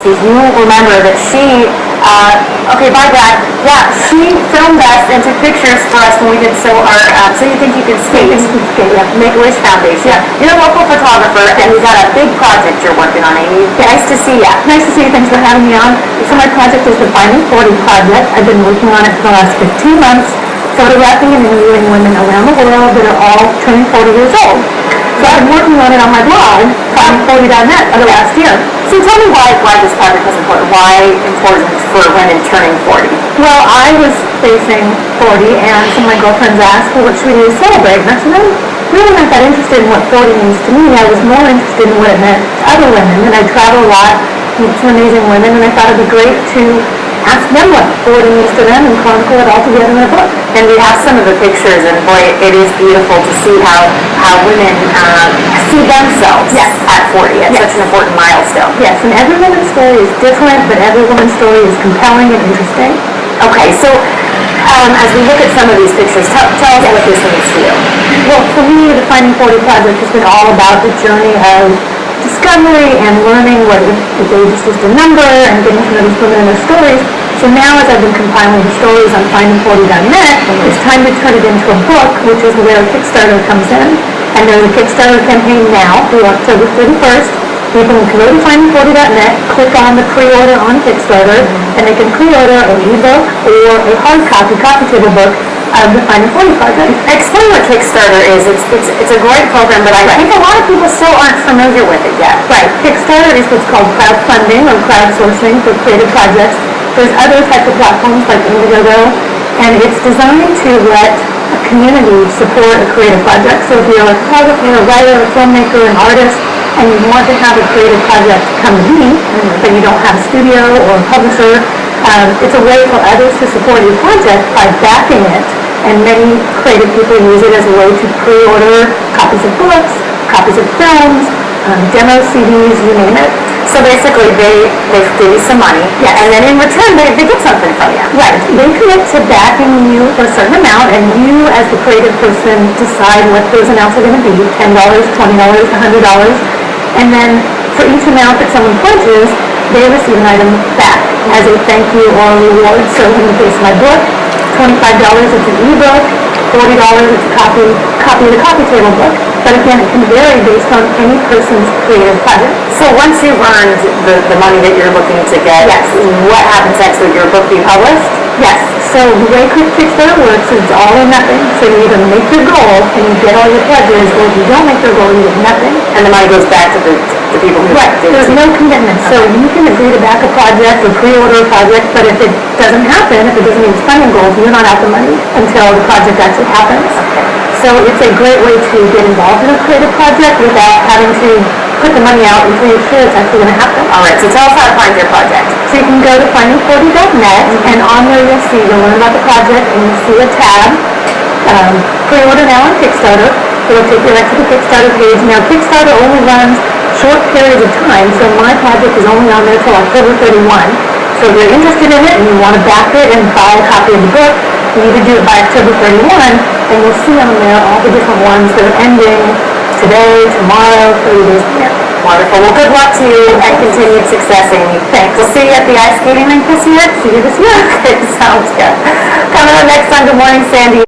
You will remember that she, okay, bye Brad. Yeah, she filmed us and took pictures for us when we did So You Think You Can Skate, yeah. Make-A-Wish Foundation. Yeah. You're a local photographer and you got a big project you're working on, Amy. Nice to see you. Nice to see you. Thanks for having me on. So my project is the Finding 40 project. I've been working on it for the last 15 months, photographing and interviewing women around the world that are all turning 40 years old. So I've been working on it on my blog, finding40.net, for the last year. So tell me why this project was important. Why important for women turning 40? Well, I was facing 40, and some of my girlfriends asked, well, what should we do to celebrate? And I said, I'm really not that interested in what 40 means to me. I was more interested in what it meant to other women. And I travel a lot, meet some amazing women, and I thought it'd be great to ask them what 40 means to them and chronicle it all together in a book. And we have some of the pictures, and boy, it is beautiful to see how women see themselves at 40. It's such an important milestone. Yes, and every woman's story is different, but every woman's story is compelling and interesting. Okay, so as we look at some of these pictures, tell us what this means to you. Well, for me, the Finding 40 project has been all about the journey of discovery and learning what if age is just a number and getting to know these women and their stories. So now, as I've been compiling the stories on finding40.net, it's time to turn it into a book, which is where Kickstarter comes in. And there's a Kickstarter campaign now through October 31st. People can go to finding40.net, click on the pre-order on Kickstarter, and they can pre-order an ebook or a hard copy table book of the Finding 40 project. Explain what Kickstarter is. It's a great program, but I think a lot of people still aren't familiar with it yet. Right. Kickstarter is what's called crowdfunding or crowdsourcing for creative projects. There's other types of platforms like Indiegogo, and it's designed to let a community support a creative project. So if you're a photographer, a writer, a filmmaker, an artist, and you want to have a creative project come to me, but you don't have a studio or a publisher, it's a way for others to support your project by backing it. And many creative people use it as a way to pre-order copies of books, copies of films, demo CDs, you name it. So basically, they give you some money, and then in return, they get something from you. Right. They commit to backing you for a certain amount, and you, as the creative person, decide what those amounts are going to be, $10, $20, $100. And then for each amount that someone pledges, they receive an item back as a thank you or a reward. So in the case of my book, $25 it's an ebook, $40 it's a copy of the coffee table book. But again, it can vary based on any person's creative project. So once you've earned the money that you're looking to get, what happens next? Will your book be published? Yes. So the way Kickstarter works is it's all or nothing. So you either make your goal and you get all your pledges, or if you don't make your goal, you get nothing. And the money goes back to the people who did it. There's no commitment. So you can agree to back a project or pre-order a project, but if it doesn't happen, if it doesn't meet funding goals, you're not out the money until the project actually happens. Okay. So it's a great way to get involved in a creative project without having to put the money out until you're sure it's actually going to happen. All right, so tell us how to find your project. So you can go to finding40.net, and on there you'll learn about the project, and you'll see a tab, pre-order now on Kickstarter. It'll take you right to the Kickstarter page. Now, Kickstarter only runs short periods of time, so my project is only on there until October 31. So if you're interested in it and you want to back it and buy a copy of the book, you need to do it by October 31, and you'll see on there all the different ones that are ending today, tomorrow, 30 days from now. Wonderful. Well, good luck to you and continued success, Amy. Thanks. We'll see you at the ice skating rink this year. See you this year. Okay, sounds good. Coming up next on Good Morning Sandy.